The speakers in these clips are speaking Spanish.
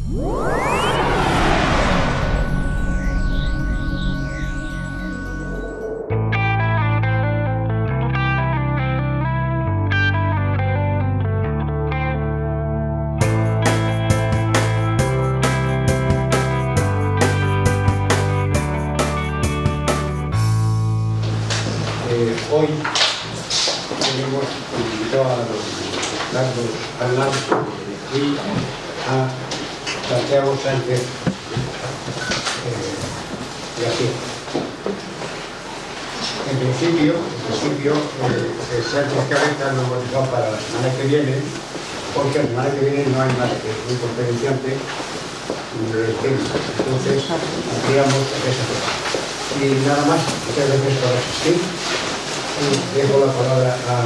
Hoy tenemos invitado a don Carlos Fernández y a Santiago Sánchez García. En principio Sánchez Cabeza lo hemos dejado para la semana que viene, porque la semana que viene no hay más que un conferenciante del tema. Entonces, ampliamos esa cosa. Y nada más, muchas gracias por asistir. Dejo la palabra a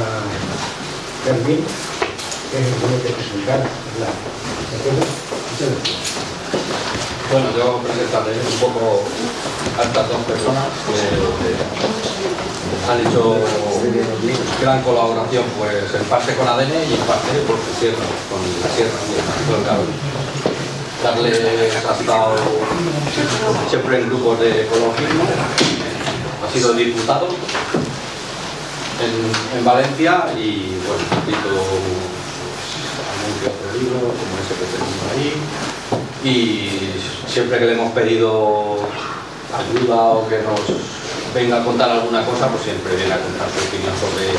Fermín, que es el que tiene que presentar la tema. Muchas gracias. Bueno, yo presentaré un poco a estas dos personas que han hecho gran colaboración, pues en parte con ADN y en parte por su sierra, con la sierra y el Carlos. Carles ha estado siempre en grupos de ecologismo, ha sido diputado en Valencia y bueno, ha escrito algún que otro libro como ese que tenemos ahí, y siempre que le hemos pedido ayuda o que nos venga a contar alguna cosa, pues siempre viene a contar su opinión sobre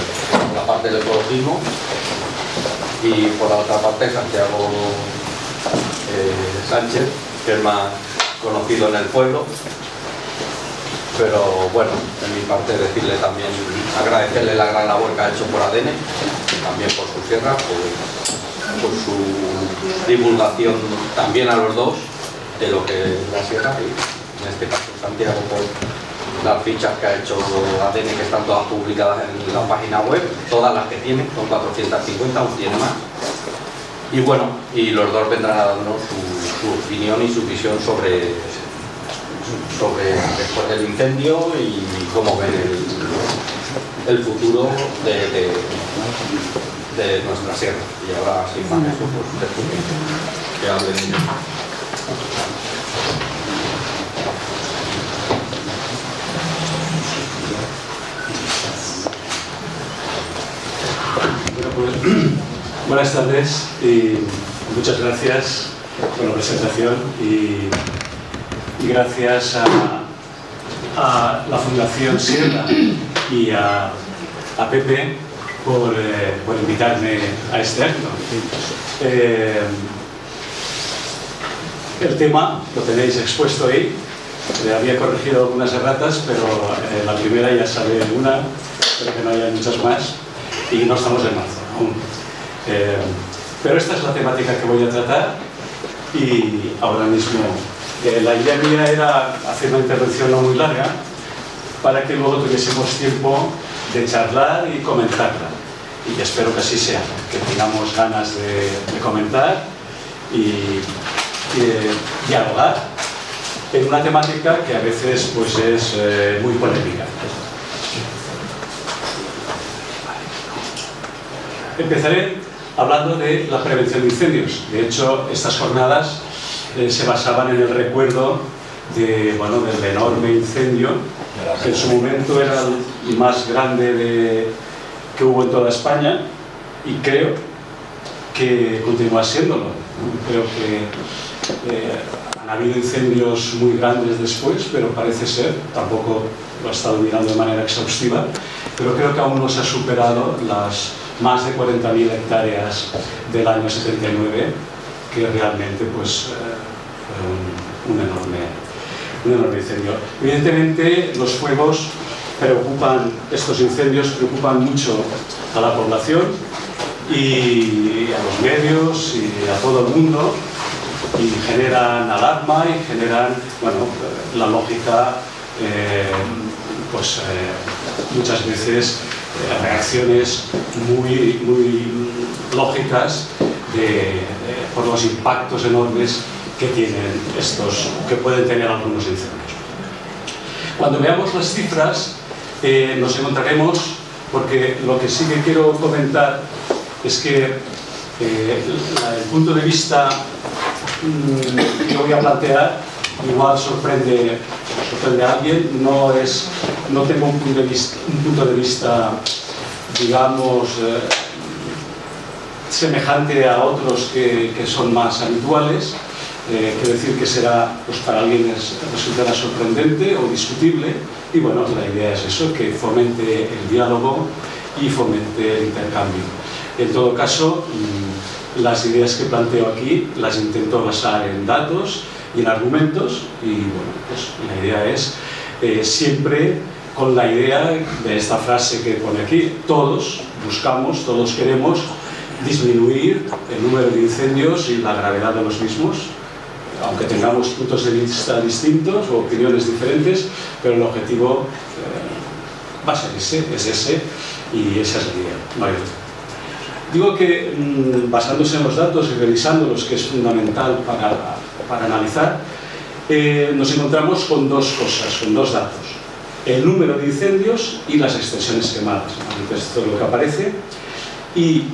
la parte del ecologismo. Y por la otra parte Santiago Sánchez, que es más conocido en el pueblo. Pero bueno, en mi parte decirle también, agradecerle la gran labor que ha hecho por ADN, también por su sierra, por su divulgación también a los dos de lo que es la sierra, y en este caso Santiago por las fichas que ha hecho ADN, que están todas publicadas en la página web, todas las que tiene, son 450, aún tiene más. Y bueno, y los dos vendrán a darnos su opinión y su visión sobre después del incendio y cómo ven el futuro de nuestra sierra. Y ahora, sin más eso, pues que hablen ellos. Bueno, pues, buenas tardes y muchas gracias por la presentación y gracias a la Fundación Sierra y a Pepe por invitarme a este acto. El tema lo tenéis expuesto ahí. Había corregido algunas erratas, pero la primera ya sale una, espero que no haya muchas más, y no estamos en marzo aún. Pero esta es la temática que voy a tratar y ahora mismo la idea mía era hacer una intervención no muy larga para que luego tuviésemos tiempo de charlar y comentarla. Y espero que así sea, que tengamos ganas de comentar y dialogar en una temática que a veces pues, es muy polémica. Empezaré hablando de la prevención de incendios. De hecho, estas jornadas se basaban en el recuerdo del enorme incendio, que en su momento era el más grande que hubo en toda España, y creo que continúa siéndolo. Creo que han habido incendios muy grandes después, pero parece ser, tampoco lo he estado mirando de manera exhaustiva, pero creo que aún no se ha superado las más de 40.000 hectáreas del año 79, que realmente pues, fue un enorme incendio. Evidentemente los fuegos estos incendios preocupan mucho a la población y a los medios y a todo el mundo, y generan alarma y generan, la lógica, muchas veces reacciones muy lógicas por los impactos enormes que pueden tener algunos incendios. Cuando veamos las cifras nos encontraremos, porque lo que sí que quiero comentar es que el punto de vista que voy a plantear igual sorprende a alguien. No tengo un punto de vista digamos semejante a otros que son más habituales. Quiero decir que será, pues para alguien resultará sorprendente o discutible, y bueno, la idea es eso, que fomente el diálogo y fomente el intercambio. En todo caso, las ideas que planteo aquí las intento basar en datos y en argumentos, y bueno, pues la idea es siempre con la idea de esta frase que pone aquí: todos buscamos, todos queremos disminuir el número de incendios y la gravedad de los mismos, aunque tengamos puntos de vista distintos o opiniones diferentes, pero el objetivo va a ser ese, y esa es la idea. Vale. Digo que basándose en los datos y revisándolos, que es fundamental para analizar, nos encontramos con dos cosas, con dos datos: el número de incendios y las extensiones quemadas. Esto es lo que aparece. Y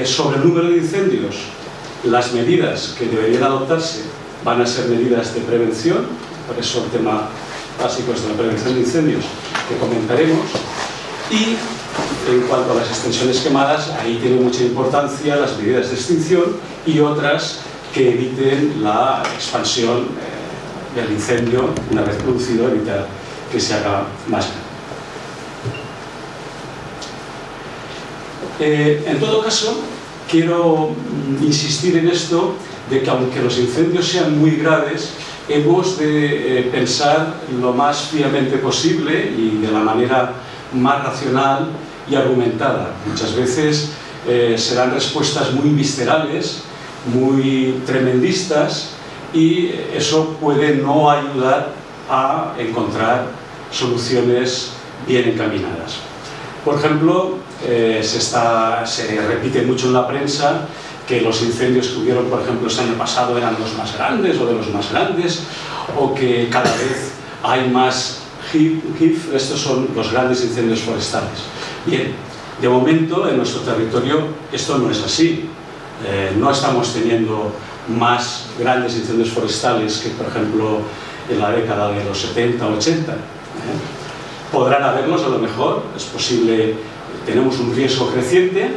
sobre el número de incendios, las medidas que deberían adoptarse van a ser medidas de prevención, por eso el tema básico es de la prevención de incendios, que comentaremos. Y en cuanto a las extensiones quemadas, ahí tiene mucha importancia las medidas de extinción y otras que eviten la expansión del incendio una vez producido, evitar que se haga más grande. En todo caso, quiero insistir en esto de que aunque los incendios sean muy graves, hemos de pensar lo más fríamente posible y de la manera más racional y argumentada. Muchas veces serán respuestas muy viscerales, muy tremendistas, y eso puede no ayudar a encontrar soluciones bien encaminadas. Por ejemplo, se repite mucho en la prensa que los incendios que hubieron, por ejemplo, este año pasado eran los más grandes o de los más grandes, o que cada vez hay más GIF. Estos son los grandes incendios forestales. Bien, de momento en nuestro territorio esto no es así. No estamos teniendo más grandes incendios forestales que, por ejemplo, en la década de los 70 o 80. Podrán haberlos, a lo mejor, es posible, tenemos un riesgo creciente,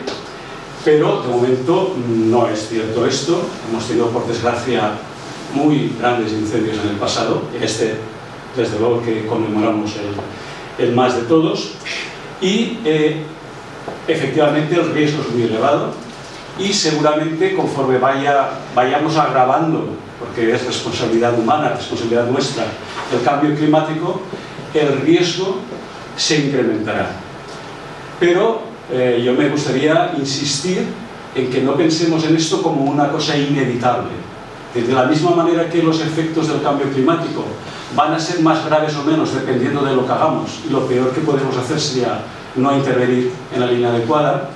pero de momento no es cierto esto. Hemos tenido, por desgracia, muy grandes incendios en el pasado. Este, desde luego, que conmemoramos el más de todos. Y efectivamente el riesgo es muy elevado, y seguramente conforme vayamos agravando, porque es responsabilidad humana, responsabilidad nuestra, el cambio climático, el riesgo se incrementará. Pero yo me gustaría insistir en que no pensemos en esto como una cosa inevitable. De la misma manera que los efectos del cambio climático van a ser más graves o menos dependiendo de lo que hagamos, y lo peor que podemos hacer sería no intervenir en la línea adecuada.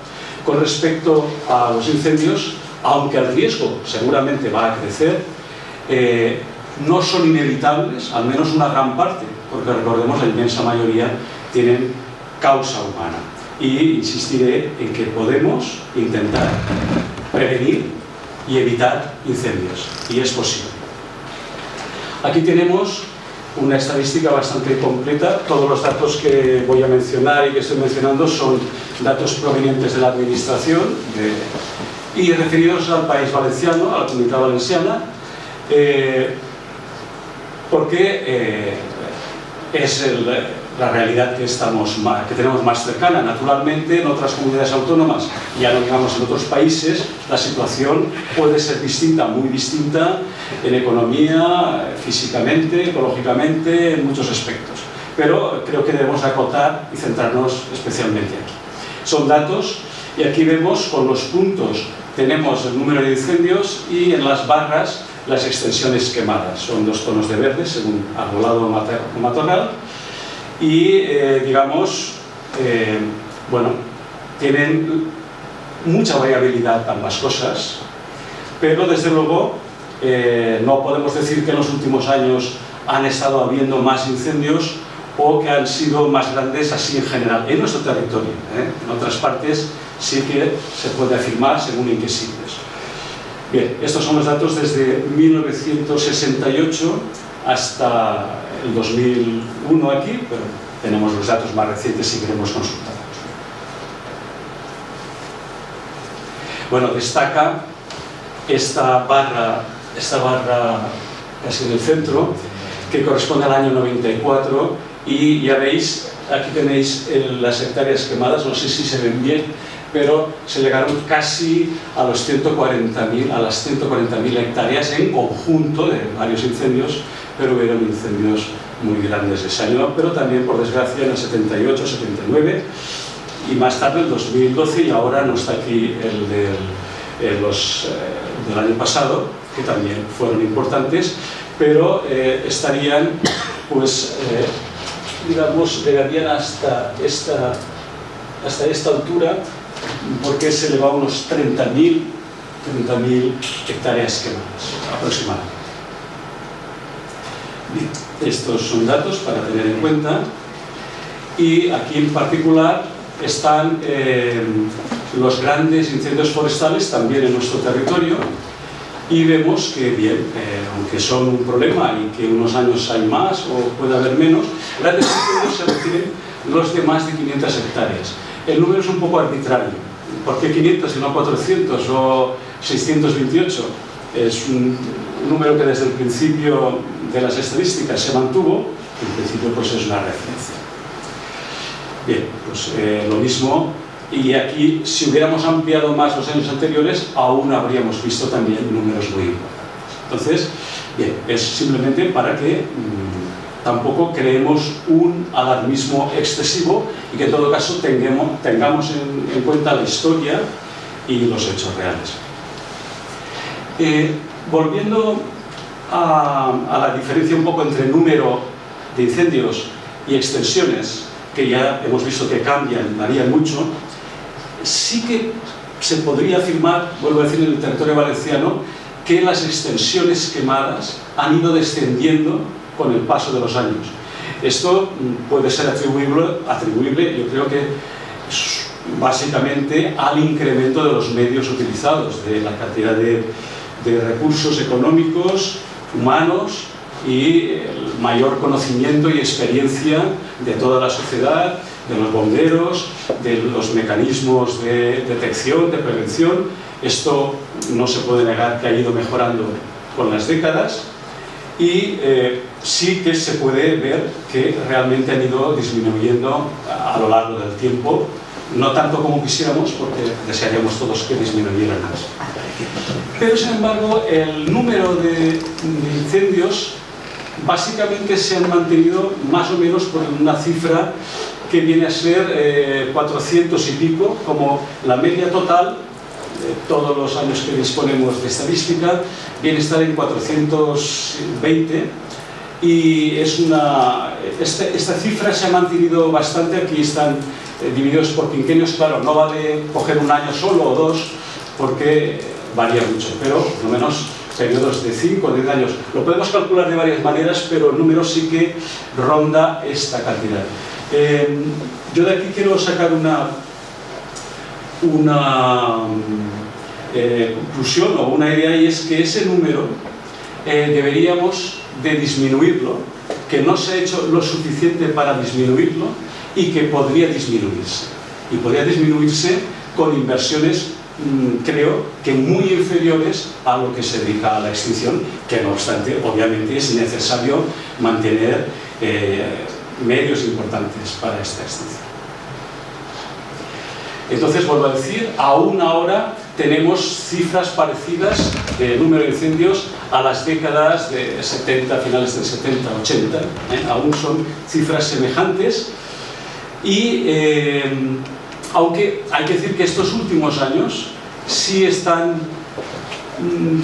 Con respecto a los incendios, aunque el riesgo seguramente va a crecer, no son inevitables, al menos una gran parte, porque recordemos, la inmensa mayoría tienen causa humana. Y insistiré en que podemos intentar prevenir y evitar incendios, y es posible. Aquí tenemos una estadística bastante completa. Todos los datos que voy a mencionar y que estoy mencionando son datos provenientes de la administración y referidos al País Valenciano, a la Comunidad Valenciana, porque es la realidad que tenemos más cercana. Naturalmente, en otras comunidades autónomas, ya no digamos en otros países, la situación puede ser distinta, muy distinta, en economía, físicamente, ecológicamente, en muchos aspectos. Pero creo que debemos acotar y centrarnos especialmente aquí. Son datos, y aquí vemos con los puntos tenemos el número de incendios, y en las barras las extensiones quemadas. Son dos tonos de verde según arbolado o matorral. Y digamos, bueno, tienen mucha variabilidad ambas cosas, pero desde luego no podemos decir que en los últimos años han estado habiendo más incendios o que han sido más grandes así en general en nuestro territorio. En otras partes sí que se puede afirmar según en qué sitios. Bien, estos son los datos desde 1968 hasta el 2001 aquí, pero tenemos los datos más recientes si queremos consultarlos. Bueno, destaca esta barra casi en el centro, que corresponde al año 94, y ya veis, aquí tenéis las hectáreas quemadas, no sé si se ven bien, pero se llegaron casi a los 140.000 hectáreas en conjunto de varios incendios, pero hubieron incendios muy grandes ese año, pero también, por desgracia, en el 78, 79 y más tarde el 2012, y ahora no está aquí el del año pasado, que también fueron importantes, pero estarían, pues, digamos, llegarían hasta esta altura, porque se elevaba a unos 30.000 hectáreas quemadas aproximadamente. Bien, estos son datos para tener en cuenta, y aquí en particular están los grandes incendios forestales también en nuestro territorio, y vemos que, bien, aunque son un problema y que unos años hay más o puede haber menos, grandes incendios se refieren los de más de 500 hectáreas. El número es un poco arbitrario. ¿Por qué 500 y no 400 o 628? Es un número que desde el principio de las estadísticas se mantuvo, en principio pues es una referencia. Bien, pues lo mismo, y aquí si hubiéramos ampliado más los años anteriores, aún habríamos visto también números muy importantes. Entonces, bien, es simplemente para que tampoco creemos un alarmismo excesivo y que en todo caso tengamos en cuenta la historia y los hechos reales. Volviendo a la diferencia un poco entre número de incendios y extensiones, que ya hemos visto que cambian, varían mucho, sí que se podría afirmar, vuelvo a decir, en el territorio valenciano, que las extensiones quemadas han ido descendiendo con el paso de los años. Esto puede ser atribuible, yo creo que básicamente al incremento de los medios utilizados, de la cantidad de recursos económicos, humanos, y el mayor conocimiento y experiencia de toda la sociedad, de los bomberos, de los mecanismos de detección, de prevención. Esto no se puede negar que ha ido mejorando con las décadas, y sí que se puede ver que realmente han ido disminuyendo a lo largo del tiempo, no tanto como quisiéramos, porque desearíamos todos que disminuyeran más. Pero sin embargo, el número de incendios básicamente se han mantenido más o menos por una cifra que viene a ser 400 y pico, como la media total de todos los años que disponemos de estadística, viene a estar en 420, y esta cifra se ha mantenido bastante. Aquí están divididos por quinquenios, claro, no vale coger un año solo o dos, porque varía mucho, pero por lo menos periodos de 5 o 10 años. Lo podemos calcular de varias maneras, pero el número sí que ronda esta cantidad. Yo de aquí quiero sacar una conclusión o una idea, y es que ese número deberíamos de disminuirlo, que no se ha hecho lo suficiente para disminuirlo y que podría disminuirse. Y podría disminuirse con inversiones, creo que muy inferiores a lo que se dedica a la extinción, que no obstante, obviamente es necesario mantener medios importantes para esta extinción. Entonces, vuelvo a decir, aún ahora tenemos cifras parecidas de número de incendios a las décadas de 70, finales del 70, 80, aún son cifras semejantes, y aunque hay que decir que estos últimos años sí están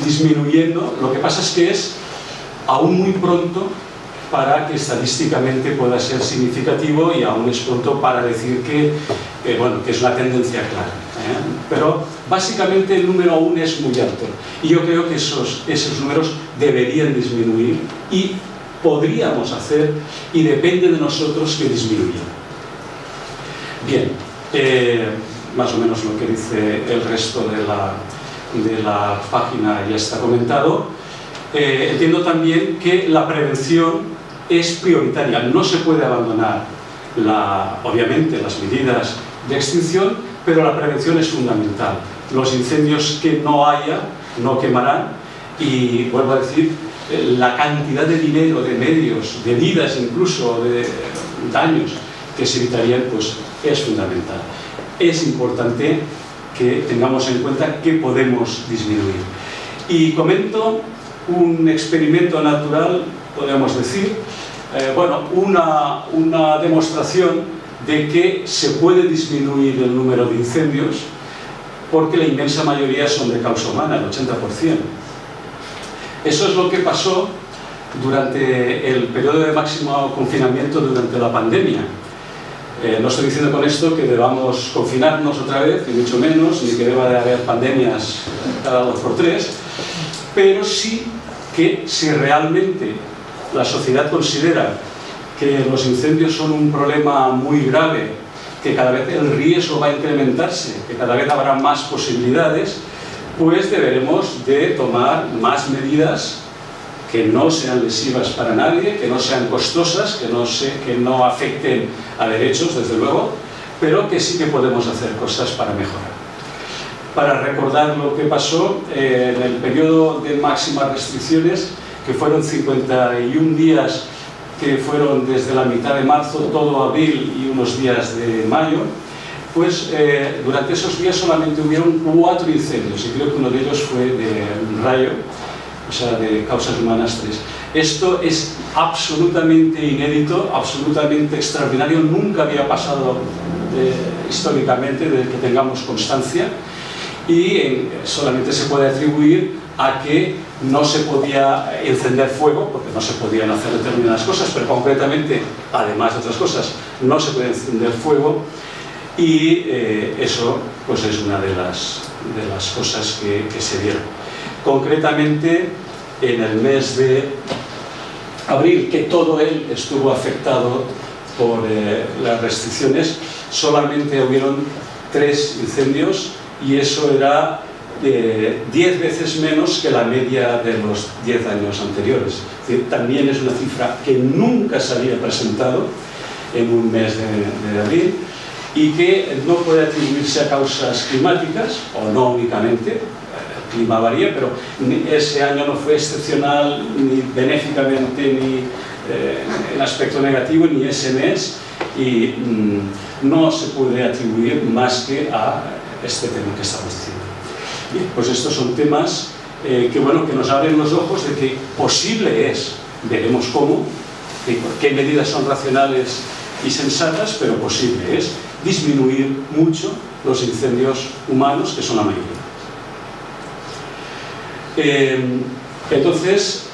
disminuyendo. Lo que pasa es que es aún muy pronto para que estadísticamente pueda ser significativo, y aún es pronto para decir que es una tendencia clara. Pero básicamente el número aún es muy alto, y yo creo que esos números deberían disminuir, y podríamos hacer, y depende de nosotros, que disminuyan. Bien, más o menos lo que dice el resto de la página ya está comentado. Entiendo también que la prevención es prioritaria, no se puede abandonar obviamente las medidas de extinción, pero la prevención es fundamental. Los incendios que no haya no quemarán y, vuelvo a decir, la cantidad de dinero, de medios, de vidas incluso, de daños que se evitarían, pues es fundamental. Es importante que tengamos en cuenta que podemos disminuir. Y comento un experimento natural, podríamos decir, una demostración de que se puede disminuir el número de incendios porque la inmensa mayoría son de causa humana, el 80%. Eso es lo que pasó durante el periodo de máximo confinamiento durante la pandemia. No estoy diciendo con esto que debamos confinarnos otra vez, ni mucho menos, ni que deba de haber pandemias cada 2 por 3, pero sí que si realmente la sociedad considera que los incendios son un problema muy grave, que cada vez el riesgo va a incrementarse, que cada vez habrá más posibilidades, pues deberemos de tomar más medidas que no sean lesivas para nadie, que no sean costosas, que no afecten a derechos, desde luego, pero que sí que podemos hacer cosas para mejorar. Para recordar lo que pasó en el periodo de máximas restricciones, que fueron 51 días, que fueron desde la mitad de marzo, todo abril y unos días de mayo, pues durante esos días solamente hubieron 4 incendios, y creo que uno de ellos fue de un rayo, o sea, de causas humanas 3. Esto es absolutamente inédito, absolutamente extraordinario, nunca había pasado históricamente, de que tengamos constancia, y solamente se puede atribuir a que no se podía encender fuego, porque no se podían hacer determinadas cosas, pero concretamente, además de otras cosas, no se puede encender fuego, y eso pues es una de las cosas que se dieron. Concretamente, en el mes de abril, que todo él estuvo afectado por las restricciones, solamente hubieron 3 incendios, y eso era 10 veces menos que la media de los 10 años anteriores. Es decir, también es una cifra que nunca se había presentado en un mes de abril, y que no puede atribuirse a causas climáticas, o no únicamente. El clima varía, pero ese año no fue excepcional ni benéficamente ni en aspecto negativo, ni ese mes, y no se puede atribuir más que a este tema que estamos diciendo. Bien, pues estos son temas que nos abren los ojos de que posible es, veremos cómo, qué medidas son racionales y sensatas, pero posible es disminuir mucho los incendios humanos, que son la mayoría. Entonces,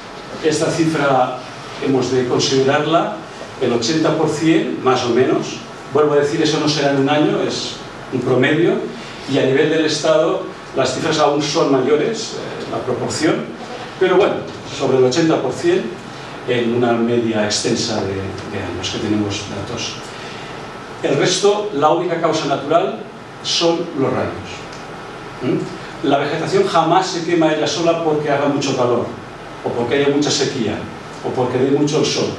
esta cifra hemos de considerarla, el 80% más o menos. Vuelvo a decir, eso no será en un año, es un promedio, y a nivel del Estado las cifras aún son mayores, la proporción, pero bueno, sobre el 80% en una media extensa de años que tenemos datos. El resto, la única causa natural son los rayos. La vegetación jamás se quema ella sola porque haga mucho calor, o porque haya mucha sequía, o porque dé mucho el sol.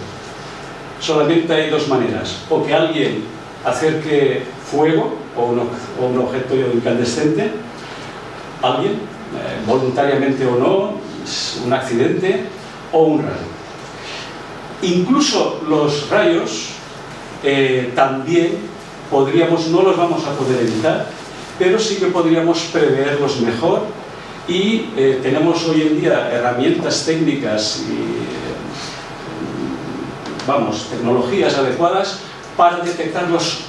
Solamente hay 2 maneras: o que alguien acerque fuego o un objeto incandescente, alguien, voluntariamente o no, un accidente o un rayo. Incluso los rayos también podríamos, no los vamos a poder evitar, pero sí que podríamos preverlos mejor, y tenemos hoy en día herramientas técnicas y tecnologías adecuadas para detectarlos,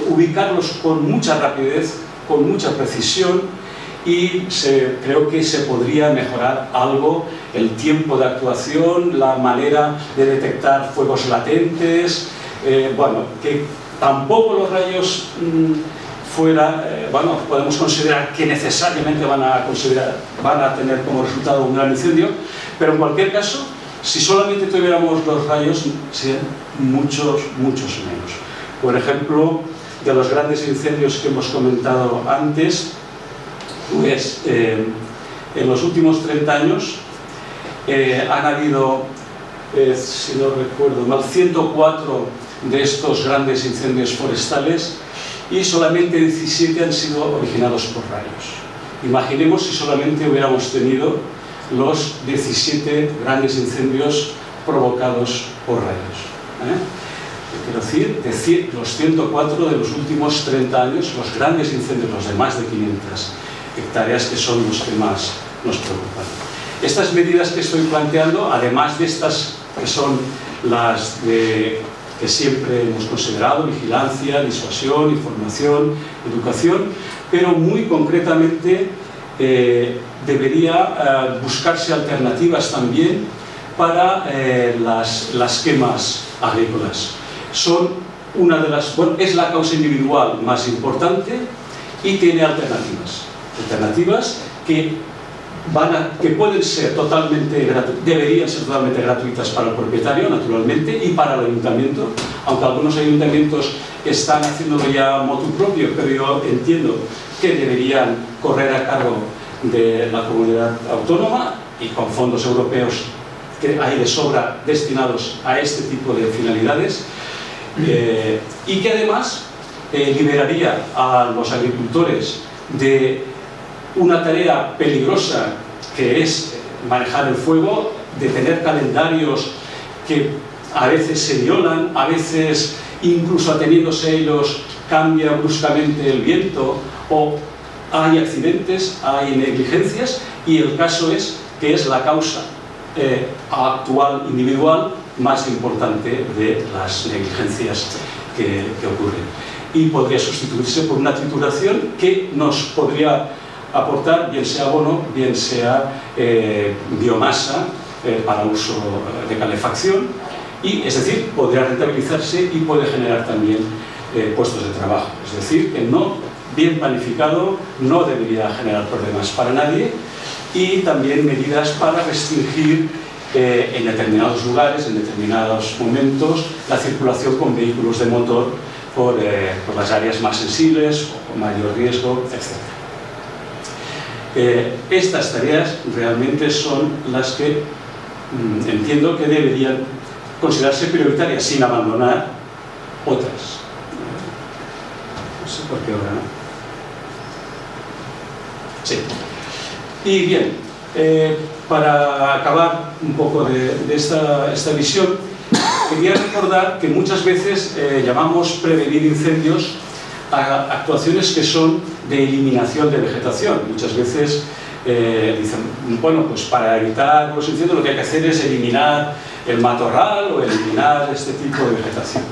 ubicarlos con mucha rapidez, con mucha precisión, y creo que se podría mejorar algo el tiempo de actuación, la manera de detectar fuegos latentes, que tampoco los rayos podemos considerar que necesariamente van a tener como resultado un gran incendio, pero en cualquier caso, si solamente tuviéramos los rayos, serían muchos menos. Por ejemplo, de los grandes incendios que hemos comentado antes, Pues en los últimos 30 años han habido, si no recuerdo mal, 104 de estos grandes incendios forestales y solamente 17 han sido originados por rayos. Imaginemos si solamente hubiéramos tenido los 17 grandes incendios provocados por rayos. Quiero decir, los 104 de los últimos 30 años, los grandes incendios, los de más de 500 hectáreas, que son los que más nos preocupan. Estas medidas que estoy planteando, además de estas que son las que siempre hemos considerado, vigilancia, disuasión, información, educación, pero muy concretamente debería buscarse alternativas también para las quemas agrícolas. Son una de las, bueno, es la causa individual más importante y tiene alternativas que pueden ser totalmente deberían ser totalmente gratuitas para el propietario, naturalmente, y para el ayuntamiento, aunque algunos ayuntamientos están haciéndolo ya motu propio, pero yo entiendo que deberían correr a cargo de la comunidad autónoma y con fondos europeos que hay de sobra destinados a este tipo de finalidades, y que además liberaría a los agricultores de una tarea peligrosa que es manejar el fuego, de tener calendarios que a veces se violan, a veces incluso ateniéndose ellos cambia bruscamente el viento, o hay accidentes, hay negligencias, y el caso es que es la causa actual individual más importante de las negligencias que ocurren. Y podría sustituirse por una trituración que nos podría aportar, bien sea abono, bien sea biomasa para uso de calefacción, y es decir, podría rentabilizarse y puede generar también puestos de trabajo. Es decir, que no bien planificado no debería generar problemas para nadie, y también medidas para restringir en determinados lugares, en determinados momentos, la circulación con vehículos de motor por las áreas más sensibles o con mayor riesgo, etc. Estas tareas realmente son las que entiendo que deberían considerarse prioritarias sin abandonar otras. No sé por qué ahora no. Sí. Y bien, para acabar un poco de esta visión, quería recordar que muchas veces llamamos prevenir incendios a actuaciones que son de eliminación de vegetación. Muchas veces dicen, bueno, pues para evitar los incendios lo que hay que hacer es eliminar el matorral o eliminar este tipo de vegetación.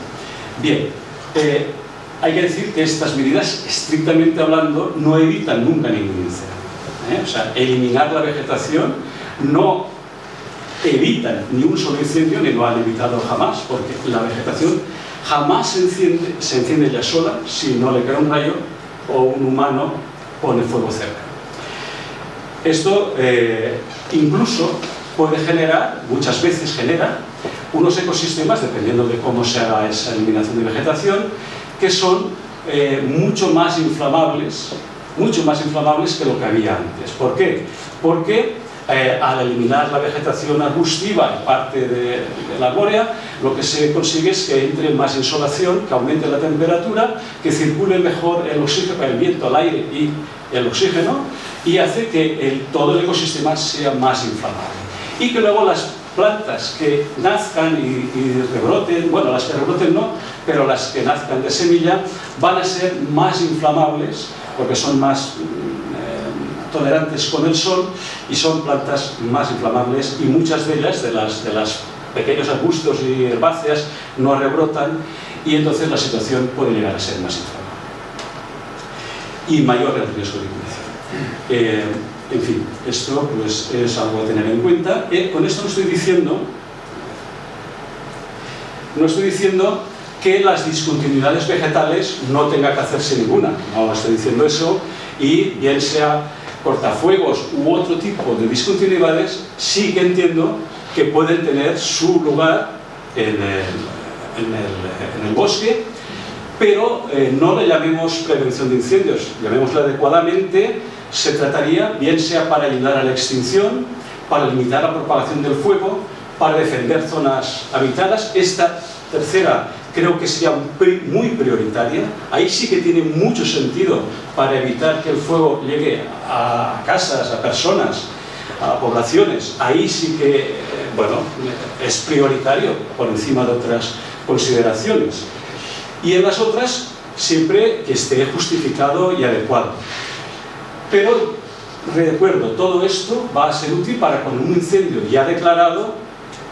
Bien, hay que decir que estas medidas, estrictamente hablando, no evitan nunca ningún incendio. O sea, eliminar la vegetación no evitan ni un solo incendio, ni lo han evitado jamás, porque la vegetación jamás se enciende ya sola si no le cae un rayo o un humano pone fuego cerca. Esto incluso puede generar, muchas veces genera, unos ecosistemas, dependiendo de cómo se haga esa eliminación de vegetación, que son mucho más inflamables que lo que había antes. ¿Por qué? Porque al eliminar la vegetación arbustiva en parte de la arbórea, lo que se consigue es que entre más insolación, que aumente la temperatura, que circule mejor el oxígeno, el viento, el aire y el oxígeno, y hace que todo el ecosistema sea más inflamable. Y que luego las plantas que nazcan y rebroten, bueno, las que rebroten no, pero las que nazcan de semilla van a ser más inflamables porque son más tolerantes con el sol y son plantas más inflamables, y muchas de ellas, de las pequeños arbustos y herbáceas, no rebrotan, y entonces la situación puede llegar a ser más inflamable y mayor el riesgo de ignición. En fin, esto pues, es algo a tener en cuenta. Con esto no estoy diciendo que las discontinuidades vegetales no tenga que hacerse ninguna, no estoy diciendo eso, y bien sea cortafuegos u otro tipo de discontinuidades, sí que entiendo que pueden tener su lugar en el bosque, pero no le llamemos prevención de incendios, llamémosle adecuadamente se trataría bien sea para ayudar a la extinción, para limitar la propagación del fuego, para defender zonas habitadas. Esta tercera creo que sería muy prioritaria. Ahí sí que tiene mucho sentido para evitar que el fuego llegue a casas, a personas, a poblaciones. Ahí sí que, bueno, es prioritario por encima de otras consideraciones. Y en las otras, siempre que esté justificado y adecuado. Pero, recuerdo, todo esto va a ser útil para con un incendio ya declarado,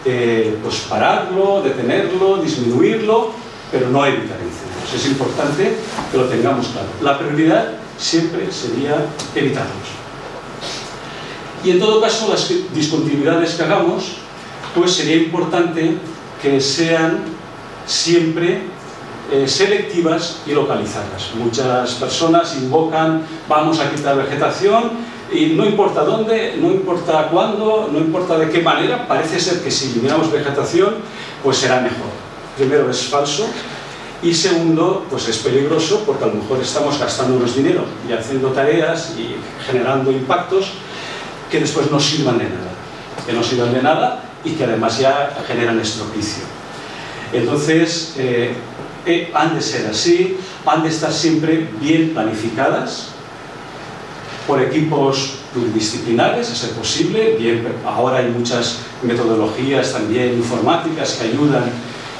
pues pararlo, detenerlo, disminuirlo, pero no evitar incendios. Es importante que lo tengamos claro. La prioridad siempre sería evitarlos. Y en todo caso, las discontinuidades que hagamos, pues sería importante que sean siempre selectivas y localizadas. Muchas personas invocan, vamos a quitar vegetación, y no importa dónde, no importa cuándo, no importa de qué manera, parece ser que si eliminamos vegetación, pues será mejor. Primero, es falso, y segundo, pues es peligroso, porque a lo mejor estamos gastándonos dinero y haciendo tareas y generando impactos que después no sirvan de nada, y que además ya generan estropicio. Entonces, han de ser así, han de estar siempre bien planificadas por equipos pluridisciplinares, a ser posible. Bien, ahora hay muchas metodologías también informáticas que ayudan,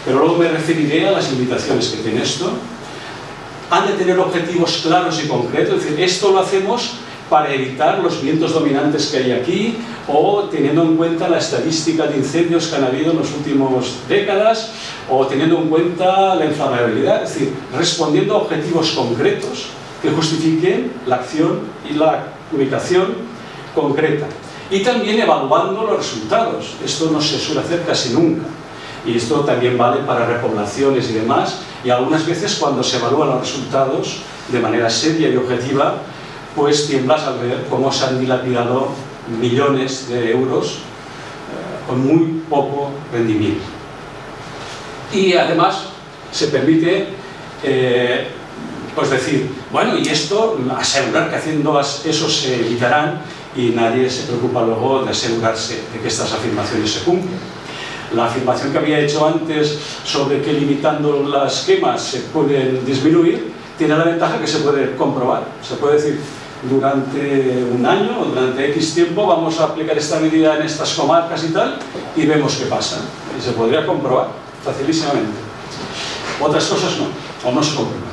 pero luego me referiré a las limitaciones que tiene esto. Han de tener objetivos claros y concretos, es decir, esto lo hacemos para evitar los vientos dominantes que hay aquí, o teniendo en cuenta la estadística de incendios que han habido en las últimas décadas, o teniendo en cuenta la inflamabilidad, es decir, respondiendo a objetivos concretos que justifiquen la acción y la ubicación concreta. Y también evaluando los resultados. Esto no se suele hacer casi nunca. Y esto también vale para repoblaciones y demás. Y algunas veces cuando se evalúan los resultados de manera seria y objetiva, pues tiemblas al ver cómo se han dilapidado millones de euros con muy poco rendimiento. Y además se permite pues decir, bueno, y esto, asegurar que haciendo eso se evitarán, y nadie se preocupa luego de asegurarse de que estas afirmaciones se cumplen. La afirmación que había hecho antes sobre que limitando las quemas se pueden disminuir, tiene la ventaja que se puede comprobar. Se puede decir, durante un año o durante X tiempo vamos a aplicar esta medida en estas comarcas y tal, y vemos qué pasa. Y se podría comprobar facilísimamente. Otras cosas no, o no se comprueban.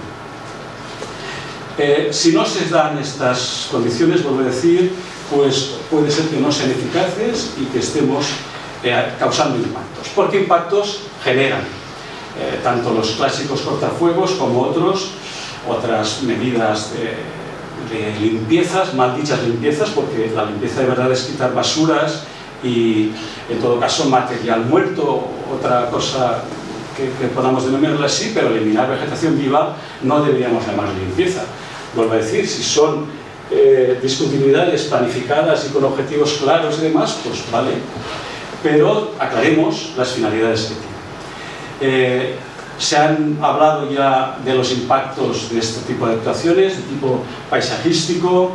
Si no se dan estas condiciones, vuelvo a decir, pues puede ser que no sean eficaces y que estemos causando impactos. Porque impactos generan tanto los clásicos cortafuegos como otras medidas de limpiezas, mal dichas limpiezas, porque la limpieza de verdad es quitar basuras y, en todo caso, material muerto, otra cosa que podamos denominarla así, pero eliminar vegetación viva no deberíamos llamar limpieza. Vuelvo a decir, si son discontinuidades planificadas y con objetivos claros y demás, pues vale, pero aclaremos las finalidades que tienen. Se han hablado ya de los impactos de este tipo de actuaciones, de tipo paisajístico,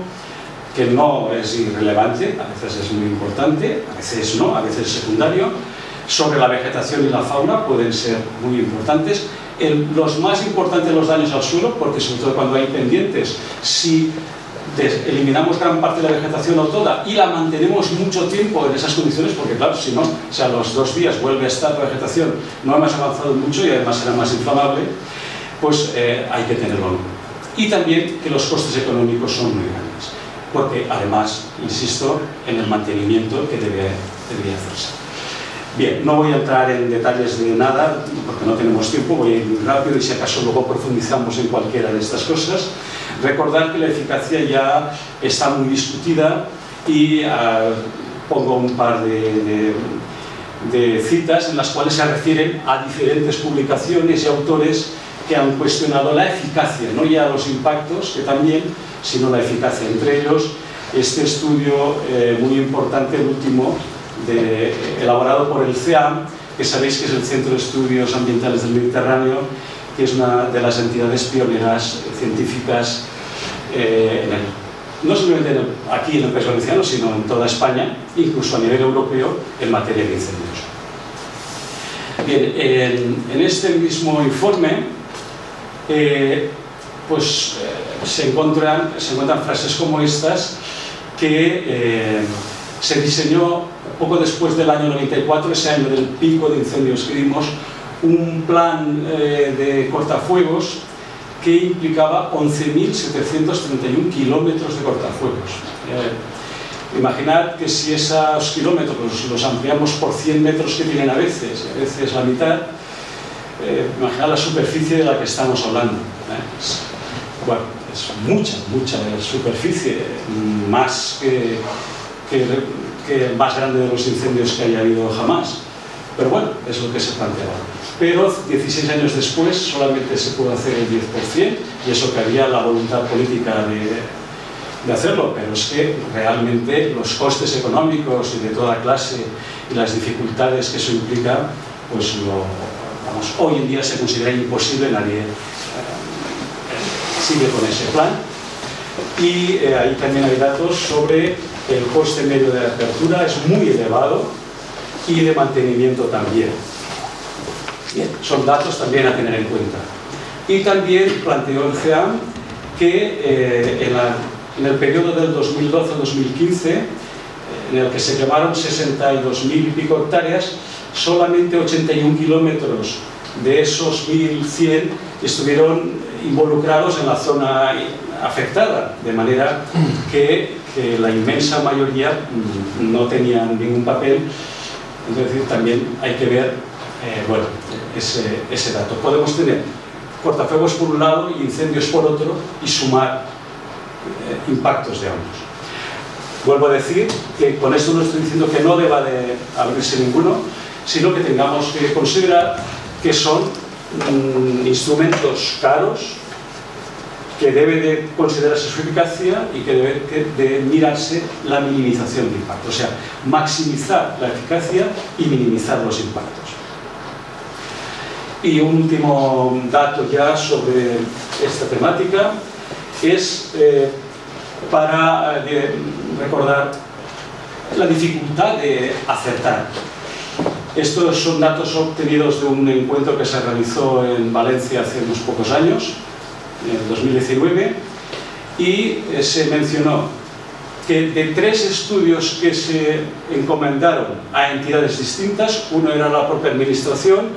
que no es irrelevante, a veces es muy importante, a veces no, a veces es secundario. Sobre la vegetación y la fauna pueden ser muy importantes. Los más importantes, los daños al suelo, porque sobre todo cuando hay pendientes, si eliminamos gran parte de la vegetación o toda y la mantenemos mucho tiempo en esas condiciones, porque claro, si no, si a los 2 días vuelve a estar la vegetación, no hemos avanzado mucho y además será más inflamable, pues hay que tenerlo en cuenta. Y también que los costes económicos son muy grandes, porque además, insisto, en el mantenimiento que debería hacerse. Bien, no voy a entrar en detalles de nada, porque no tenemos tiempo, voy a ir muy rápido y si acaso luego profundizamos en cualquiera de estas cosas. Recordar que la eficacia ya está muy discutida y pongo un par de citas en las cuales se refieren a diferentes publicaciones y autores que han cuestionado la eficacia, no ya los impactos, que también, sino la eficacia. Entre ellos, este estudio muy importante, el último, elaborado por el CEAM, que sabéis que es el Centro de Estudios Ambientales del Mediterráneo, que es una de las entidades pioneras científicas en el no solamente aquí en el País Valenciano, sino en toda España, incluso a nivel europeo, en materia de incendios. Bien, en este mismo informe se encuentran frases como estas que se diseñó poco después del año 94, ese año del pico de incendios que dimos, un plan de cortafuegos que implicaba 11.731 kilómetros de cortafuegos. Imaginad que si esos kilómetros los ampliamos por 100 metros que tienen a veces la mitad, imaginad la superficie de la que estamos hablando. Bueno, es mucha superficie, más que el más grande de los incendios que haya habido jamás. Pero bueno, es lo que se planteaba. Pero 16 años después solamente se pudo hacer el 10%, y eso que había la voluntad política de hacerlo, pero es que realmente los costes económicos y de toda clase y las dificultades que eso implica, pues hoy en día se considera imposible, nadie sigue con ese plan. Y ahí también hay datos sobre el coste medio de apertura, es muy elevado, y de mantenimiento también. Bien, son datos también a tener en cuenta. Y también planteó el CEAM que en el periodo del 2012-2015, en el que se quemaron 62.000 y pico hectáreas, solamente 81 kilómetros de esos 1.100 estuvieron involucrados en la zona afectada, de manera que la inmensa mayoría no tenían ningún papel. Es decir, también hay que ver ese dato. Podemos tener cortafuegos por un lado y incendios por otro y sumar impactos de ambos. Vuelvo a decir que con esto no estoy diciendo que no deba de abrirse ninguno, sino que tengamos que considerar que son instrumentos caros, que debe de considerarse su eficacia y que debe de mirarse la minimización de impacto, o sea, maximizar la eficacia y minimizar los impactos. Y un último dato ya sobre esta temática es para recordar la dificultad de acertar. Estos son datos obtenidos de un encuentro que se realizó en Valencia hace unos pocos años, en 2019, y se mencionó que de 3 estudios que se encomendaron a entidades distintas, uno era la propia administración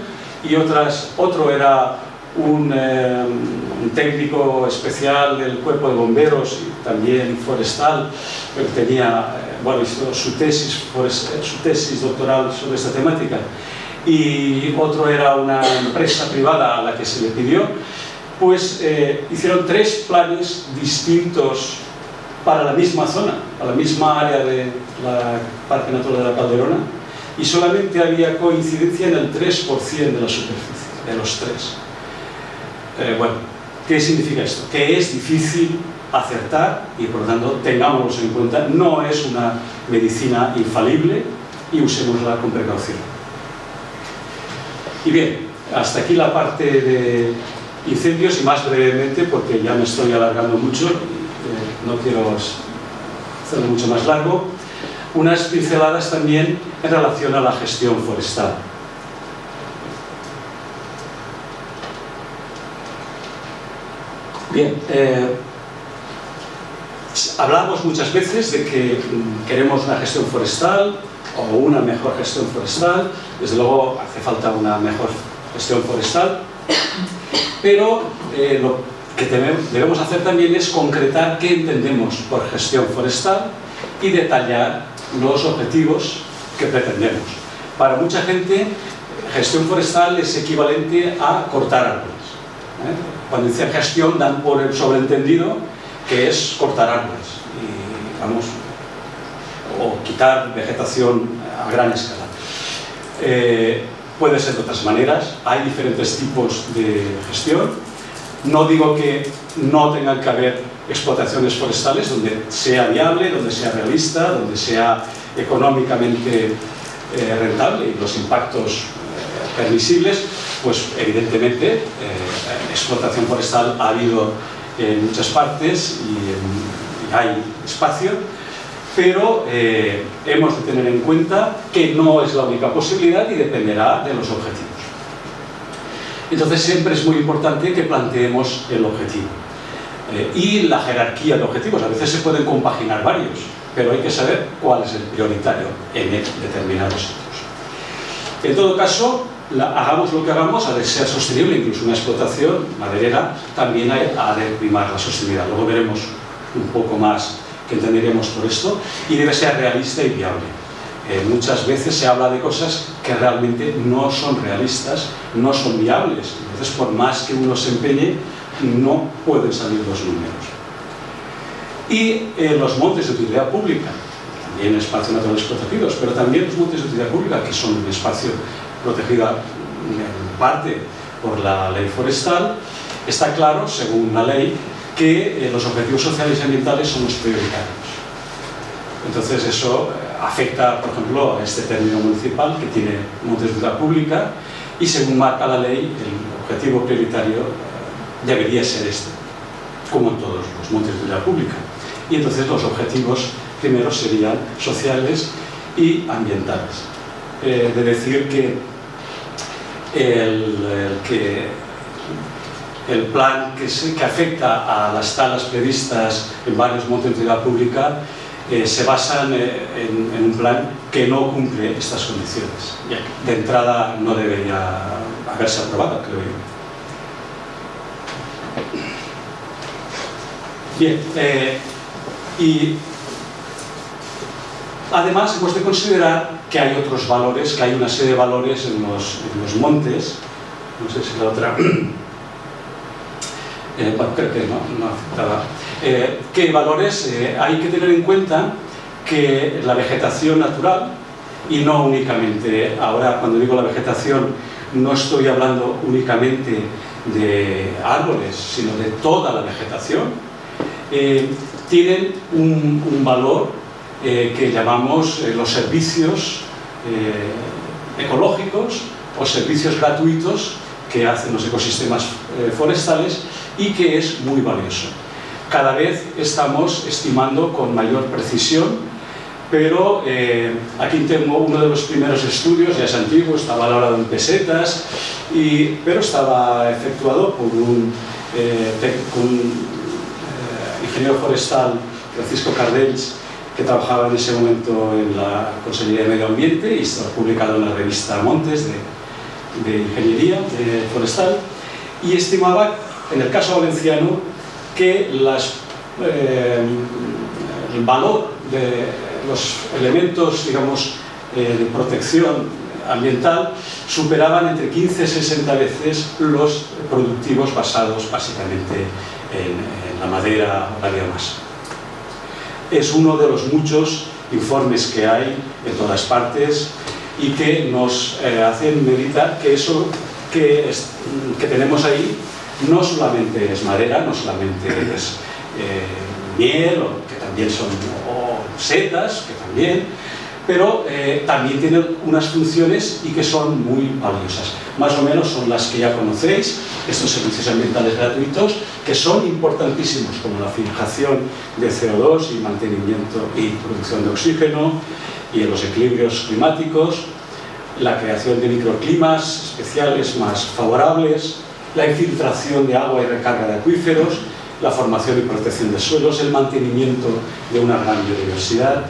y otro era un técnico especial del cuerpo de bomberos y también forestal, que tenía hizo su tesis doctoral sobre esta temática, y otro era una empresa privada a la que se le pidió, pues hicieron 3 planes distintos para la misma zona, para la misma área de la Parque Natural de la Calderona, y solamente había coincidencia en el 3% de la superficie, de los 3. ¿Qué significa esto? Que es difícil acertar y por lo tanto tengámoslo en cuenta, no es una medicina infalible y usémosla con precaución. Y bien, hasta aquí la parte de incendios, y más brevemente, porque ya me estoy alargando mucho, no quiero hacerlo mucho más largo, unas pinceladas también en relación a la gestión forestal. Bien, hablamos muchas veces de que queremos una gestión forestal o una mejor gestión forestal. Desde luego hace falta una mejor gestión forestal, pero lo que debemos hacer también es concretar qué entendemos por gestión forestal y detallar los objetivos que pretendemos. Para mucha gente, gestión forestal es equivalente a cortar árboles. Cuando dicen gestión dan por el sobreentendido que es cortar árboles o quitar vegetación a gran escala. Puede ser de otras maneras, hay diferentes tipos de gestión. No digo que no tengan que haber explotaciones forestales donde sea viable, donde sea realista, donde sea económicamente rentable y los impactos permisibles, pues evidentemente explotación forestal ha habido en muchas partes y hay espacio, pero hemos de tener en cuenta que no es la única posibilidad y dependerá de los objetivos. Entonces siempre es muy importante que planteemos el objetivo y la jerarquía de objetivos. A veces se pueden compaginar varios, pero hay que saber cuál es el prioritario en determinados sitios. En todo caso, hagamos lo que hagamos, ha de ser sostenible. Incluso una explotación maderera también ha de primar la sostenibilidad. Luego veremos un poco más que entenderemos por esto, y debe ser realista y viable. Muchas veces se habla de cosas que realmente no son realistas, no son viables. Entonces, por más que uno se empeñe, no pueden salir los números. Y los montes de utilidad pública, también espacios naturales protegidos, pero también los montes de utilidad pública, que son un espacio protegido en parte por la ley forestal, está claro, según la ley, que los objetivos sociales y ambientales son los prioritarios. Entonces eso afecta, por ejemplo, a este término municipal que tiene montes de utilidad pública, y según marca la ley, el objetivo prioritario debería ser este, como en todos los montes de utilidad pública. Y entonces los objetivos primeros serían sociales y ambientales. De decir que el plan que afecta a las talas previstas en varios montes de utilidad pública se basan en un plan que no cumple estas condiciones. De entrada no debería haberse aprobado, creo yo. Bien, y además hemos de considerar que hay otros valores, que hay una serie de valores en los montes. No sé si la otra... bueno, creo que no afectaba. ¿Qué valores? Hay que tener en cuenta que la vegetación natural, y no únicamente, ahora cuando digo la vegetación no estoy hablando únicamente de árboles, sino de toda la vegetación, tienen un valor que llamamos los servicios ecológicos o servicios gratuitos que hacen los ecosistemas forestales, y que es muy valioso. Cada vez estamos estimando con mayor precisión, pero aquí tengo uno de los primeros estudios, ya es antiguo, está valorado en pesetas, pero estaba efectuado por un ingeniero forestal, Francisco Cardells, que trabajaba en ese momento en la Consellería de Medio Ambiente, y está publicado en la revista Montes de Ingeniería Forestal, y estimaba, en el caso valenciano, que el valor de los elementos, digamos, de protección ambiental superaban entre 15 y 60 veces los productivos basados básicamente en la madera o la biomasa. Es uno de los muchos informes que hay en todas partes y que nos hacen meditar que eso que tenemos ahí no solamente es madera, no solamente es miel, que también son setas, que también, pero también tienen unas funciones y que son muy valiosas. Más o menos son las que ya conocéis, estos servicios ambientales gratuitos, que son importantísimos, como la fijación de CO2 y mantenimiento y producción de oxígeno, y en los equilibrios climáticos, la creación de microclimas especiales más favorables, la infiltración de agua y recarga de acuíferos, la formación y protección de suelos, el mantenimiento de una gran biodiversidad.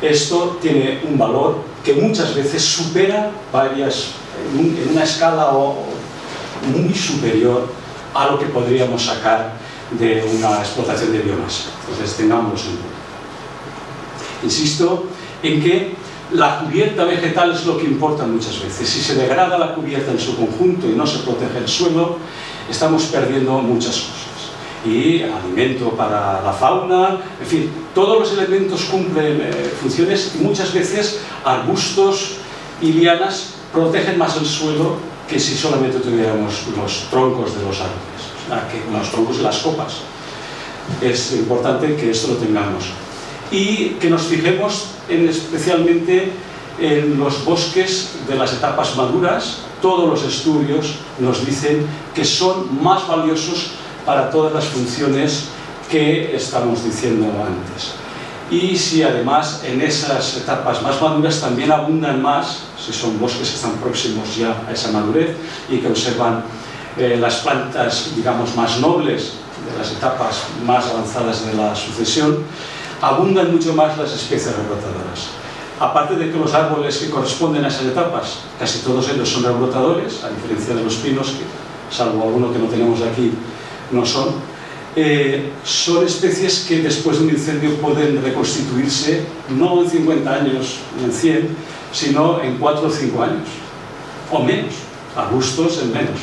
Esto tiene un valor que muchas veces supera en una escala muy superior a lo que podríamos sacar de una explotación de biomasa. Entonces, tengámoslo en cuenta. Insisto en que la cubierta vegetal es lo que importa muchas veces. Si se degrada la cubierta en su conjunto y no se protege el suelo, estamos perdiendo muchas cosas. Y alimento para la fauna, en fin, todos los elementos cumplen funciones, y muchas veces arbustos y lianas protegen más el suelo que si solamente tuviéramos los troncos de los árboles, los troncos de las copas. Es importante que esto lo tengamos. Y que nos fijemos especialmente en los bosques de las etapas maduras. Todos los estudios nos dicen que son más valiosos para todas las funciones que estamos diciendo antes. Y si además en esas etapas más maduras también abundan más, si son bosques que están próximos ya a esa madurez y que observan las plantas, digamos, más nobles de las etapas más avanzadas de la sucesión, abundan mucho más las especies rebrotadoras. Aparte de que los árboles que corresponden a esas etapas, casi todos ellos son rebrotadores, a diferencia de los pinos, que salvo alguno que no tenemos aquí, no son. Son especies que después de un incendio pueden reconstituirse no en 50 años ni en 100, sino en 4 o 5 años, o menos, arbustos en menos.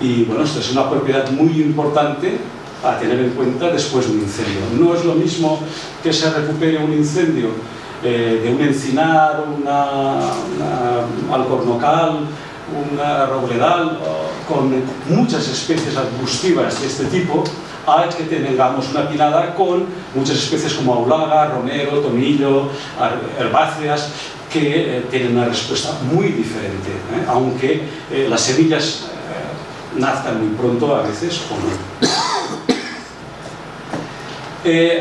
Y bueno, esto es una propiedad muy importante a tener en cuenta después de un incendio. No es lo mismo que se recupere un incendio de un encinar, una alcornocal, una robledal, con muchas especies arbustivas de este tipo, a que tengamos una pinada con muchas especies como aulaga, romero, tomillo, herbáceas, que tienen una respuesta muy diferente, aunque las semillas nazcan muy pronto a veces o no.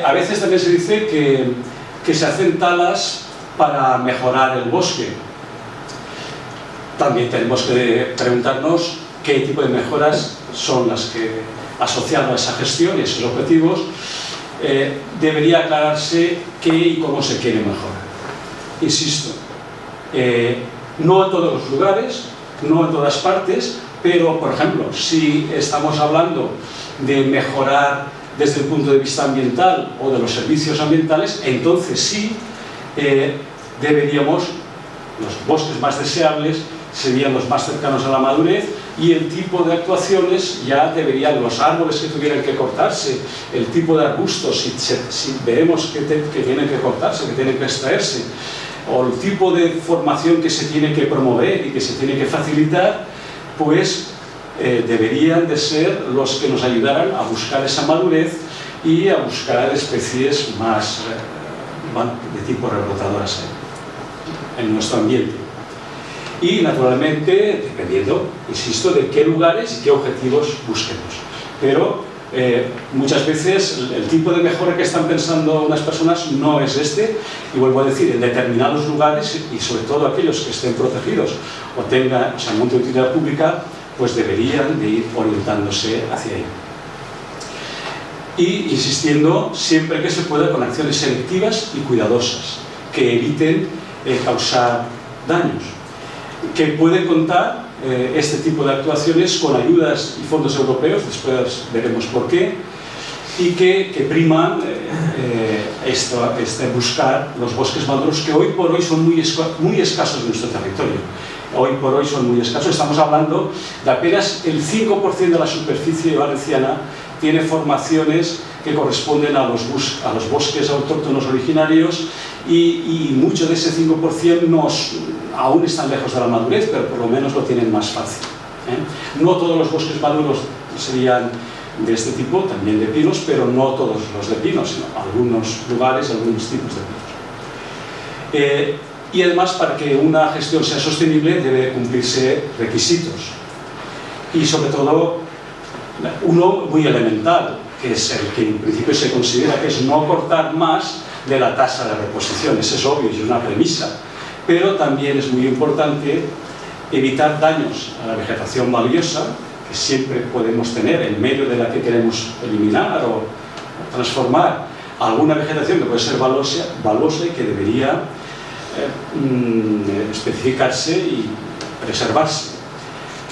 A veces también se dice que se hacen talas para mejorar el bosque. También tenemos que preguntarnos qué tipo de mejoras son las que, asociadas a esa gestión y esos objetivos, debería aclararse qué y cómo se quiere mejorar. Insisto, no en todos los lugares, no en todas partes, pero, por ejemplo, si estamos hablando de mejorar desde el punto de vista ambiental o de los servicios ambientales, entonces sí deberíamos, los bosques más deseables serían los más cercanos a la madurez, y el tipo de actuaciones ya deberían, los árboles que tuvieran que cortarse, el tipo de arbustos, si vemos que tienen que cortarse, que tienen que extraerse, o el tipo de formación que se tiene que promover y que se tiene que facilitar, pues deberían de ser los que nos ayudaran a buscar esa madurez y a buscar especies más de tipo rebrotadoras en nuestro ambiente. Y naturalmente, dependiendo, insisto, de qué lugares y qué objetivos busquemos. Pero muchas veces el tipo de mejora que están pensando unas personas no es este, y vuelvo a decir, en determinados lugares, y sobre todo aquellos que estén protegidos o tengan monte de utilidad pública, pues deberían de ir orientándose hacia ahí. Y insistiendo siempre que se pueda con acciones selectivas y cuidadosas, que eviten causar daños, que puede contar este tipo de actuaciones con ayudas y fondos europeos, después veremos por qué, y que priman buscar los bosques maduros, que hoy por hoy son muy escasos en nuestro territorio. Hoy por hoy son muy escasos, estamos hablando de apenas el 5% de la superficie valenciana tiene formaciones que corresponden a los bosques autóctonos originarios, y mucho de ese 5% aún están lejos de la madurez, pero por lo menos lo tienen más fácil. No todos los bosques maduros serían de este tipo, también de pinos, pero no todos los de pinos, sino algunos lugares, algunos tipos de pinos. Y además, para que una gestión sea sostenible debe cumplirse requisitos, y sobre todo uno muy elemental, que es el que en principio se considera que es no cortar más de la tasa de reposición. Eso es obvio y es una premisa, pero también es muy importante evitar daños a la vegetación valiosa que siempre podemos tener en medio de la que queremos eliminar o transformar alguna vegetación que puede ser valiosa y que debería especificarse y preservarse.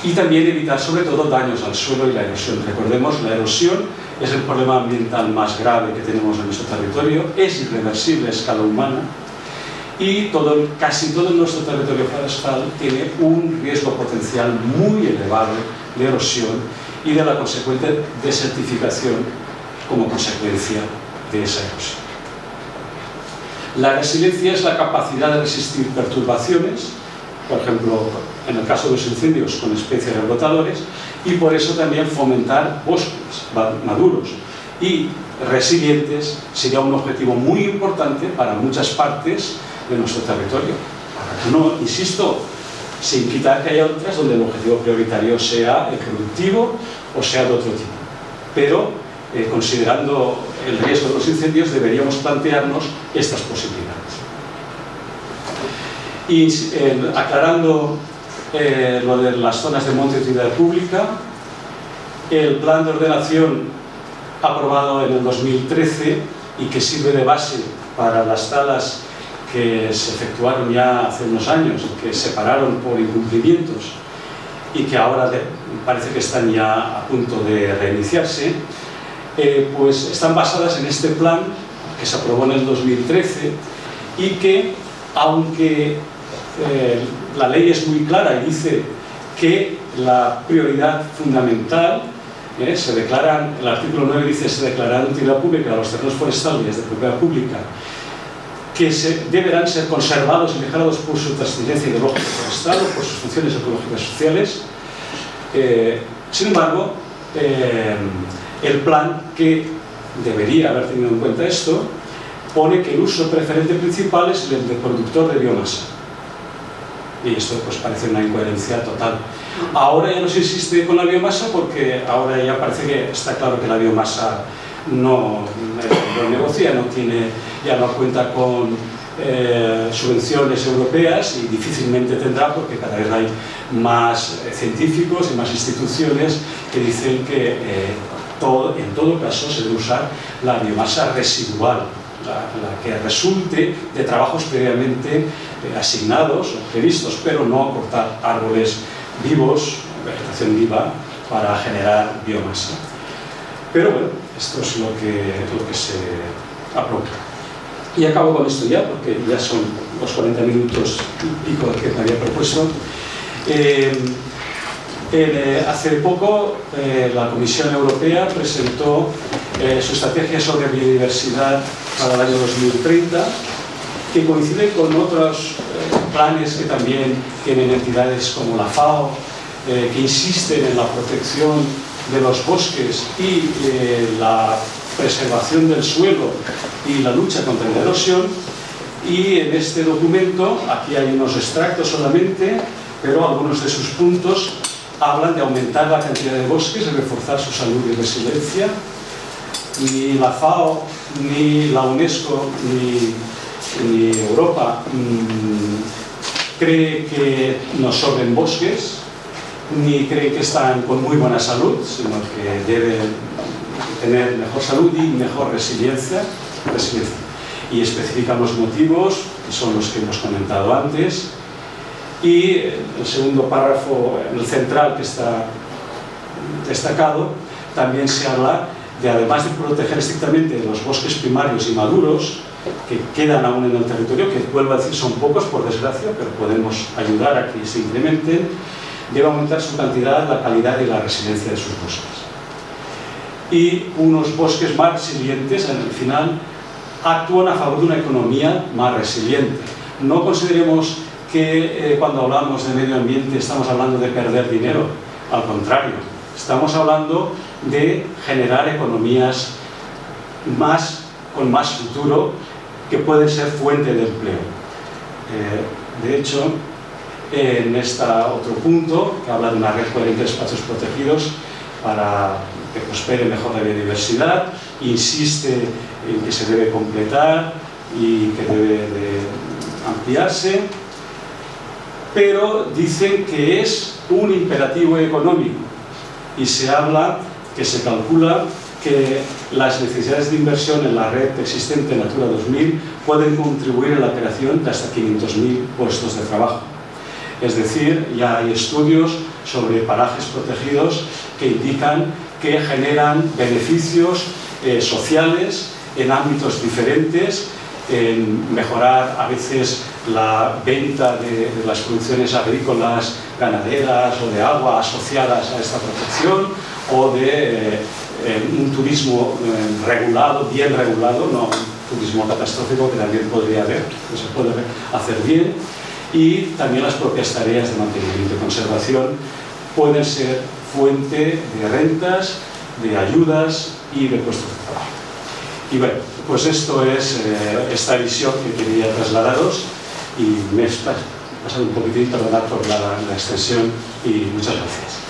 Y también evitar sobre todo daños al suelo y la erosión. Recordemos, la erosión es el problema ambiental más grave que tenemos en nuestro territorio, es irreversible a escala humana, y casi todo nuestro territorio forestal tiene un riesgo potencial muy elevado de erosión y de la consecuente desertificación como consecuencia de esa erosión. La resiliencia es la capacidad de resistir perturbaciones, por ejemplo, en el caso de los incendios con especies rebrotadores, y por eso también fomentar bosques maduros y resilientes sería un objetivo muy importante para muchas partes de nuestro territorio. No, insisto, sin quitar que haya otras donde el objetivo prioritario sea el productivo o sea de otro tipo. Pero considerando el riesgo de los incendios, deberíamos plantearnos estas posibilidades. Y aclarando lo de las zonas de monte de utilidad pública, el plan de ordenación aprobado en el 2013 y que sirve de base para las salas que se efectuaron ya hace unos años, que se pararon por incumplimientos y que ahora parece que están ya a punto de reiniciarse, pues están basadas en este plan que se aprobó en el 2013 y que, aunque la ley es muy clara y dice que la prioridad fundamental se declaran, el artículo 9 dice se declarará de utilidad pública los terrenos forestales de propiedad pública que deberán ser conservados y mejorados por su trascendencia ideológica forestal o por sus funciones ecológicas sociales. Sin embargo, el plan, que debería haber tenido en cuenta esto, pone que el uso preferente principal es el de productor de biomasa. Y esto pues parece una incoherencia total. Ahora ya no se insiste con la biomasa porque ahora ya parece que está claro que la biomasa no negocia, ya no cuenta con subvenciones europeas y difícilmente tendrá, porque cada vez hay más científicos y más instituciones que dicen que en todo caso se debe usar la biomasa residual, la que resulte de trabajos previamente asignados o previstos, pero no cortar árboles vivos, vegetación viva, para generar biomasa. Pero bueno, esto es lo que se aprobó. Y acabo con esto ya, porque ya son los 40 minutos y pico que me había propuesto. Hace poco la Comisión Europea presentó su estrategia sobre biodiversidad para el año 2030, que coincide con otros planes que también tienen entidades como la FAO, que insisten en la protección de los bosques y la preservación del suelo y la lucha contra la erosión. Y en este documento, aquí hay unos extractos solamente, pero algunos de sus puntos hablan de aumentar la cantidad de bosques y reforzar su salud y resiliencia. Ni la FAO, ni la UNESCO, ni Europa cree que nos sobren bosques, ni creen que están con muy buena salud, sino que deben tener mejor salud y mejor resiliencia. Y especifican los motivos, que son los que hemos comentado antes. Y el segundo párrafo, el central, que está destacado, también se habla de, además de proteger estrictamente los bosques primarios y maduros, que quedan aún en el territorio, que vuelvo a decir son pocos por desgracia, pero podemos ayudar a que se incrementen, debe aumentar su cantidad, la calidad y la resiliencia de sus bosques. Y unos bosques más resilientes, en el final, actúan a favor de una economía más resiliente. No consideremos que cuando hablamos de medio ambiente estamos hablando de perder dinero, al contrario, estamos hablando de generar economías con más futuro, que pueden ser fuente de empleo. De hecho, en este otro punto, que habla de una red coherente de espacios protegidos para que prospere mejor la biodiversidad, insiste en que se debe completar y que debe de ampliarse, pero dicen que es un imperativo económico y se habla que se calcula que las necesidades de inversión en la red existente Natura 2000 pueden contribuir a la creación de hasta 500.000 puestos de trabajo. Es decir, ya hay estudios sobre parajes protegidos que indican que generan beneficios sociales en ámbitos diferentes, en mejorar a veces la venta de las producciones agrícolas, ganaderas o de agua asociadas a esta protección, o de un turismo regulado, bien regulado, no un turismo catastrófico, que también podría haber, que se puede hacer bien. Y también las propias tareas de mantenimiento y conservación pueden ser fuente de rentas, de ayudas y de puestos de trabajo. Y bueno, pues esto es esta visión que quería trasladaros, y me he pasado un poquitín, perdonad por la extensión, y muchas gracias.